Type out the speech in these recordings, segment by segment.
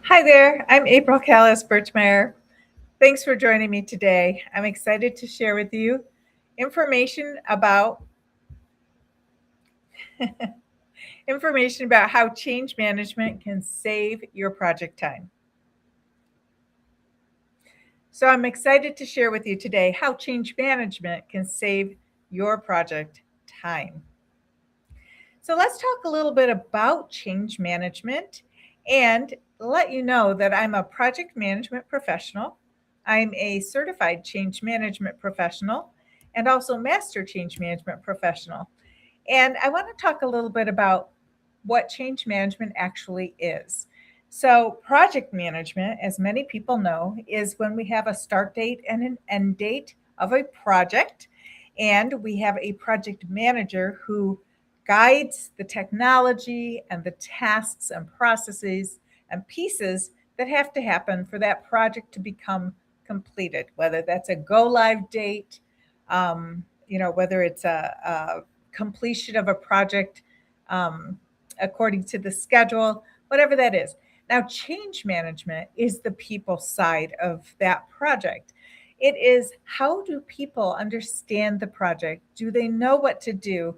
Hi there, I'm April Callis-Birchmeier. Thanks for joining me today. I'm excited to share with you information about information about how change management can save your project time. So I'm excited to share with you today how change management can save your project time. So let's talk a little bit about change management and let you know that I'm a project management professional. I'm a certified change management professional and also master change management professional. And I want to talk a little bit about what change management actually is. So, project management, as many people know, is when we have a start date and an end date of a project, and we have a project manager who guides the technology and the tasks and processes and pieces that have to happen for that project to become completed, whether that's a go live date, whether it's a completion of a project um, according to the schedule, whatever that is. Now, change management is the people side of that project. It is, how do people understand the project? Do they know what to do?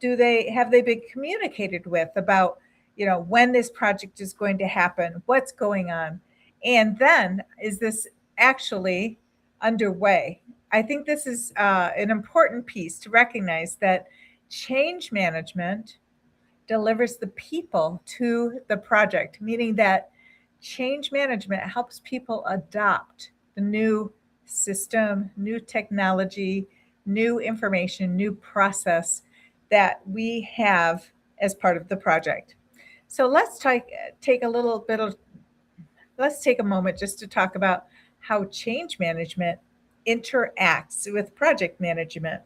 Have they been communicated with about when this project is going to happen, what's going on, and then is this actually underway? I think this is an important piece to recognize that change management delivers the people to the project, meaning that change management helps people adopt the new system, new technology, new information, new process that we have as part of the project. So take a little bit of let's take a moment just to talk about how change management interacts with project management.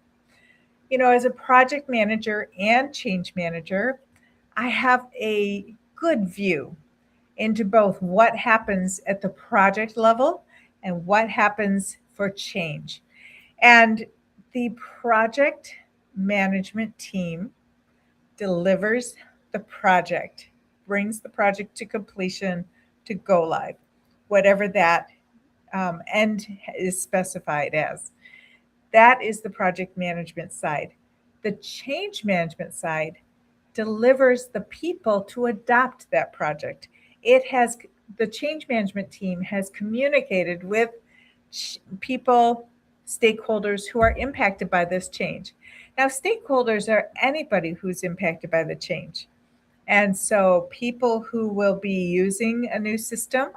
As a project manager and change manager, I have a good view into both what happens at the project level and what happens for change. And the project management team delivers the project, brings the project to completion, to go live, whatever that end is specified as. That is the project management side. The change management side delivers the people to adopt that project. It has The change management team has communicated with people, stakeholders who are impacted by this change. Now, stakeholders are anybody who's impacted by the change. And so, people who will be using a new system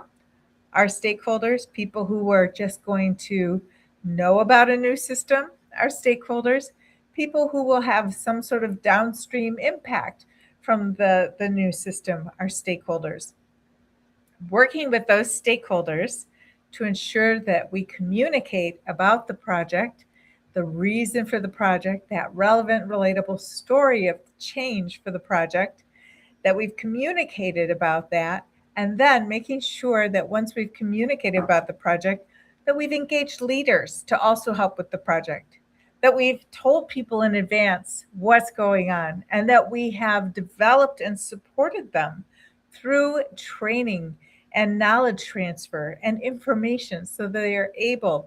are stakeholders. People who are just going to know about a new system are stakeholders. People who will have some sort of downstream impact from the new system are stakeholders. Working with those stakeholders to ensure that we communicate about the project, the reason for the project, that relevant, relatable story of change for the project, that we've communicated about that, and then making sure that once we've communicated about the project, that we've engaged leaders to also help with the project, that we've told people in advance what's going on, and that we have developed and supported them through training and knowledge transfer and information so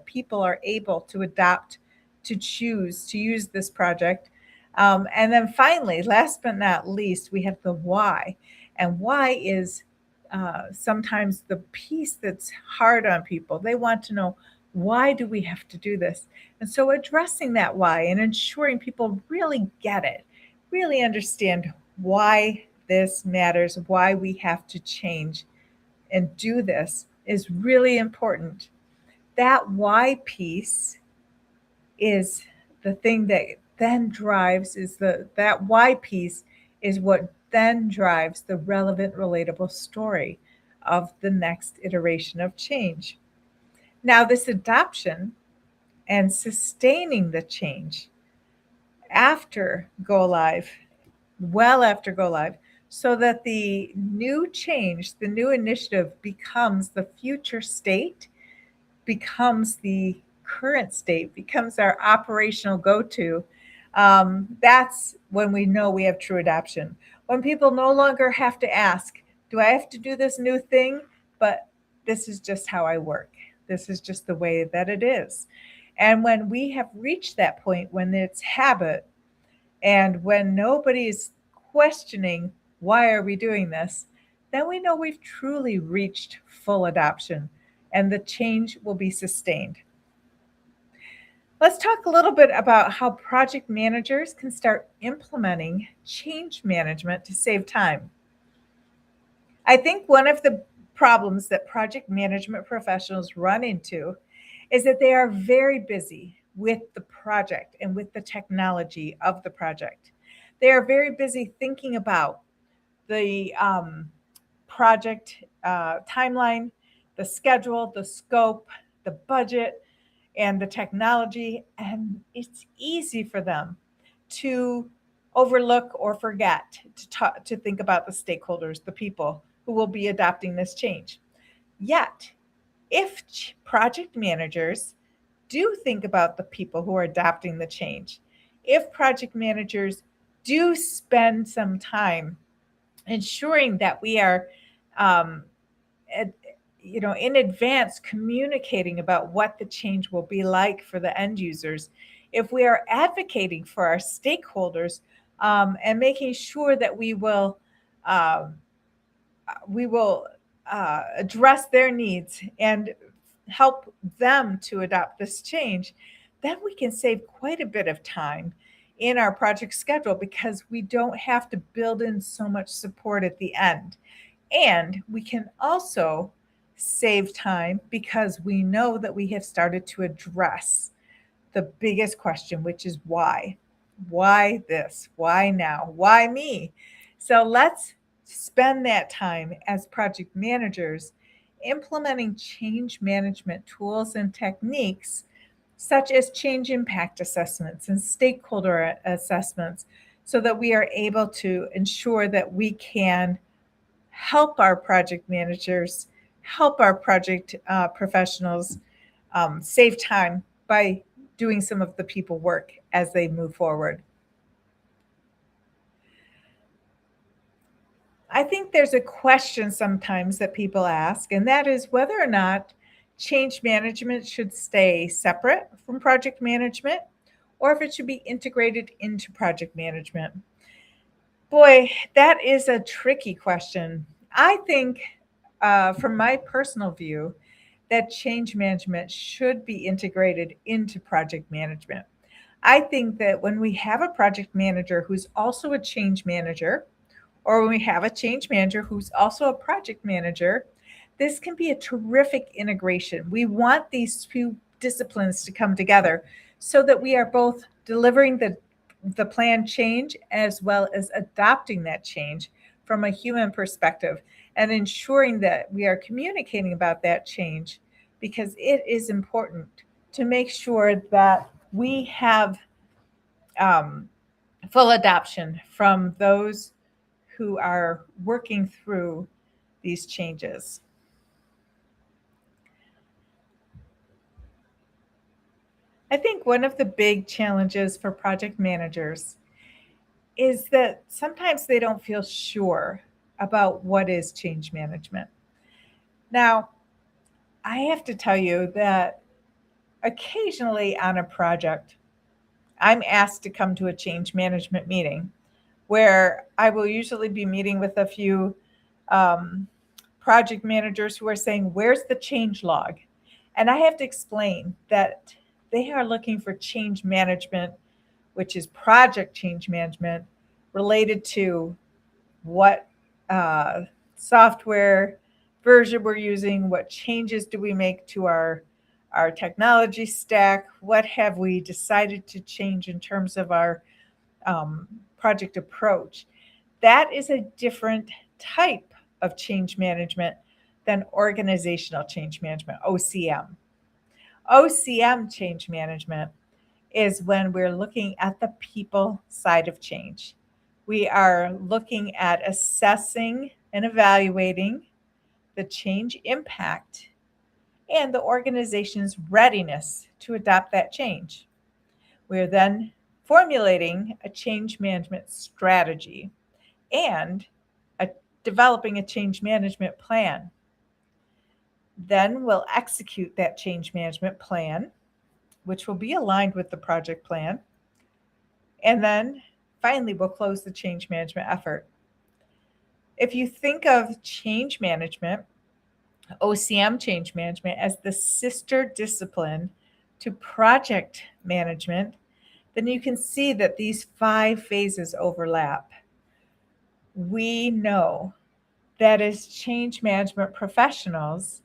people are able to adopt, to choose to use this project. And then finally, last but not least, we have the why. And why is sometimes the piece that's hard on people. They want to know, why do we have to do this? And so addressing that why and ensuring people really get it, really understand why this matters, why we have to change and do this is really important. That why piece is the thing that then drives is the that why piece is what then drives the relevant relatable story of the next iteration of change. Now, this adoption and sustaining the change after go live, well after go live, so that the new change, the new initiative becomes the future state, becomes the current state, becomes our operational go to. That's when we know we have true adoption. When people no longer have to ask, Do I have to do this new thing? But this is just how I work. This is just the way that it is. And when we have reached that point, when it's habit, and when nobody's questioning why are we doing this, then we know we've truly reached full adoption and the change will be sustained. Let's talk a little bit about how project managers can start implementing change management to save time. I think one of the problems that project management professionals run into is that they are very busy with the project and with the technology of the project. They are very busy thinking about the project timeline, the schedule, the scope, the budget, and the technology. And it's easy for them to overlook or forget to think about the stakeholders, the people who will be adopting this change. Yet, if project managers do think about the people who are adopting the change, if project managers do spend some time ensuring that we are, um, ad- in advance communicating about what the change will be like for the end users, if we are advocating for our stakeholders and making sure that um, we will address their needs and help them to adopt this change, then we can save quite a bit of time in our project schedule because we don't have to build in so much support at the end. And we can also save time because we know that we have started to address the biggest question, which is why? Why this? Why now? Why me? So let's spend that time as project managers implementing change management tools and techniques such as change impact assessments and stakeholder assessments so that we are able to ensure that we can help our project managers, help our project professionals save time by doing some of the people work as they move forward. I think there's a question sometimes that people ask, and that is whether or not change management should stay separate from project management or if it should be integrated into project management. Boy, that is a tricky question. I think, from my personal view, that change management should be integrated into project management. I think that when we have a project manager who's also a change manager, or when we have a change manager who's also a project manager, this can be a terrific integration. We want these two disciplines to come together so that we are both delivering the planned change as well as adopting that change from a human perspective and ensuring that we are communicating about that change because it is important to make sure that we have um, full adoption from those who are working through these changes. I think one of the big challenges for project managers is that sometimes they don't feel sure about what is change management. Now, I have to tell you that occasionally on a project, I'm asked to come to a change management meeting where I will usually be meeting with a few um, project managers who are saying, where's the change log? And I have to explain that they are looking for change management, which is project change management related to what software version we're using, what changes do we make to our technology stack, what have we decided to change in terms of our project approach. That is a different type of change management than organizational change management, OCM. OCM change management is when we're looking at the people side of change. We are looking at assessing and evaluating the change impact and the organization's readiness to adopt that change. We're then formulating a change management strategy and a developing a change management plan. Then we'll execute that change management plan, which will be aligned with the project plan. And then finally, we'll close the change management effort. If you think of change management, OCM change management, as the sister discipline to project management, then you can see that these 5 phases overlap. We know that as change management professionals,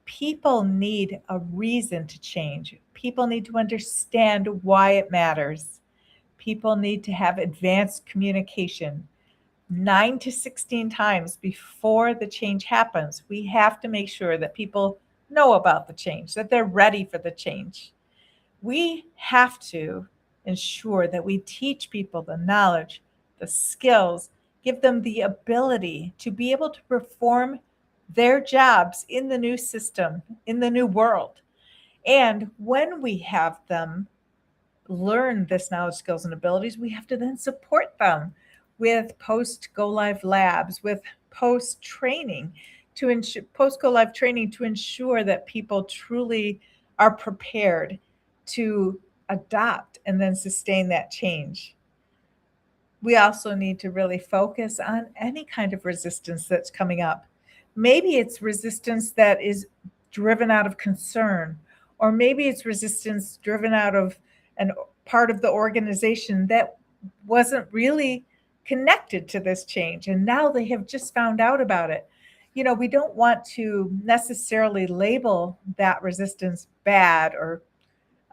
people need a reason to change. People need to understand why it matters. People need to have advanced communication. 9 to 16 times before the change happens, we have to make sure that people know about the change, that they're ready for the change. We have to ensure that we teach people the knowledge, the skills, give them the ability to be able to perform their jobs in the new system, in the new world. And when we have them learn this knowledge, skills, and abilities, we have to then support them with post go live labs, with post training to ensure post go live training to ensure that people truly are prepared to adopt and then sustain that change. We also need to really focus on any kind of resistance that's coming up. Maybe it's resistance that is driven out of concern, or maybe it's resistance driven out of an part of the organization that wasn't really connected to this change, and now they have just found out about it. We don't want to necessarily label that resistance bad or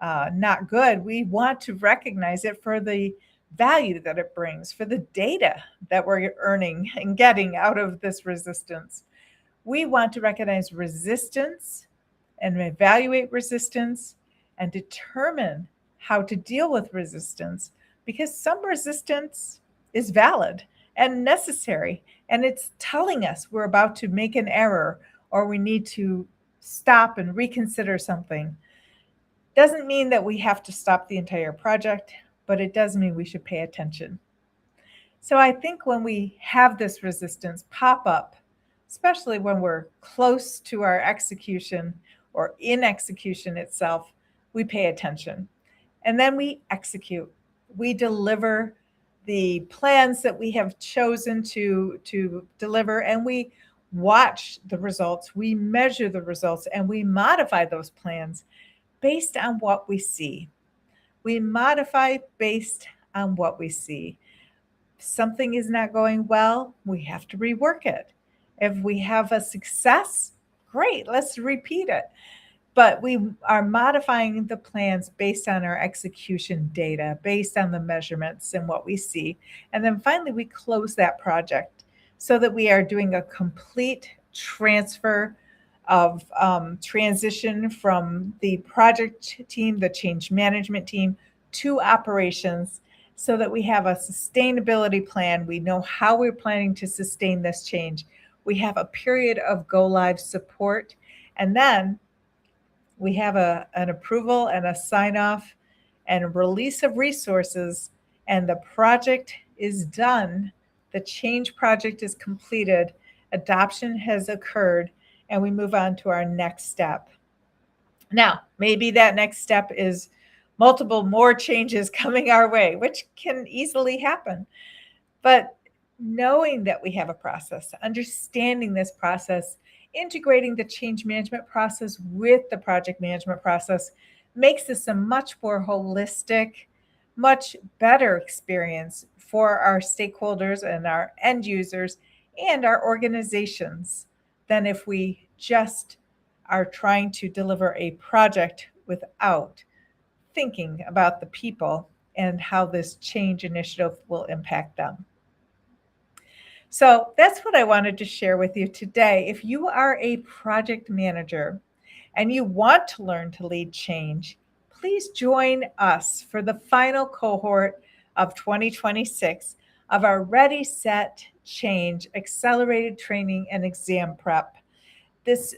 not good. We want to recognize it for the value that it brings, for the data that we're earning and getting out of this resistance. We want to recognize resistance and evaluate resistance and determine how to deal with resistance, because some resistance is valid and necessary, and it's telling us we're about to make an error or we need to stop and reconsider something. Doesn't mean that we have to stop the entire project, but it does mean we should pay attention. So I think when we have this resistance pop up, especially when we're close to our execution or in execution itself, we pay attention. And then we execute. We deliver the plans that we have chosen to deliver, and we watch the results, we measure the results, and we modify those plans based on what we see. We modify based on what we see. If something is not going well, we have to rework it. If we have a success, great, let's repeat it. But we are modifying the plans based on our execution data, based on the measurements and what we see. And then finally, we close that project so that we are doing a complete transfer of transition from the project team, the change management team, to operations, so that we have a sustainability plan. We know how we're planning to sustain this change. We have a period of go live support, and then we have an approval and a sign off and a release of resources, and the project is done. The change project is completed. Adoption has occurred, and we move on to our next step. Now, maybe that next step is multiple more changes coming our way, which can easily happen. But knowing that we have a process, understanding this process, integrating the change management process with the project management process makes this a much more holistic, much better experience for our stakeholders and our end users and our organizations than if we just are trying to deliver a project without thinking about the people and how this change initiative will impact them. So that's what I wanted to share with you today. If you are a project manager and you want to learn to lead change, please join us for the final cohort of 2026 of our Ready, Set, Change Accelerated Training and Exam Prep. This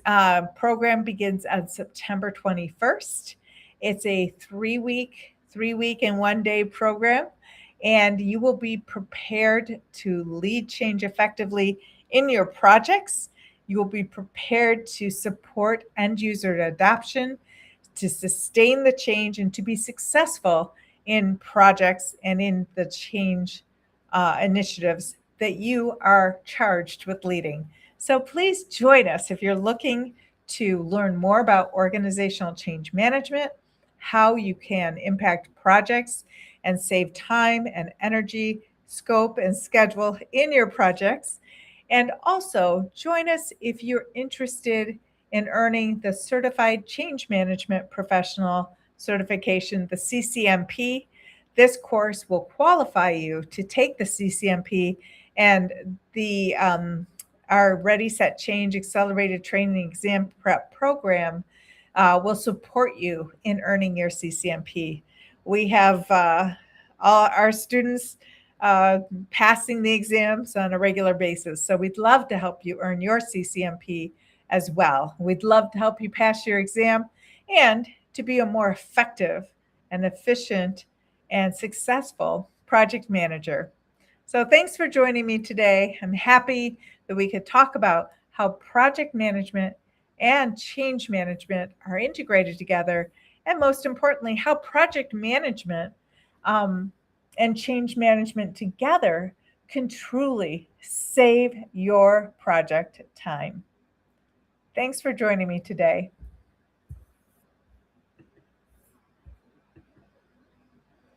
program begins on September 21st. It's a 3-week and 1-day program, and you will be prepared to lead change effectively In your projects, you will be prepared to support end user adoption, to sustain the change, and to be successful in projects and in the change initiatives that you are charged with leading. So please join us if you're looking to learn more about organizational change management, how you can impact projects and save time and energy, scope, and schedule in your projects. And also join us if you're interested in earning the Certified Change Management Professional certification, the CCMP. This course will qualify you to take the CCMP, and the our Ready Set Change Accelerated Training Exam Prep program will support you in earning your CCMP. We have all our students uh, passing the exams on a regular basis. So we'd love to help you earn your CCMP as well. We'd love to help you pass your exam and to be a more effective and efficient and successful project manager. So thanks for joining me today. I'm happy that we could talk about how project management and change management are integrated together, and most importantly, how project management um, and change management together can truly save your project time. Thanks for joining me today.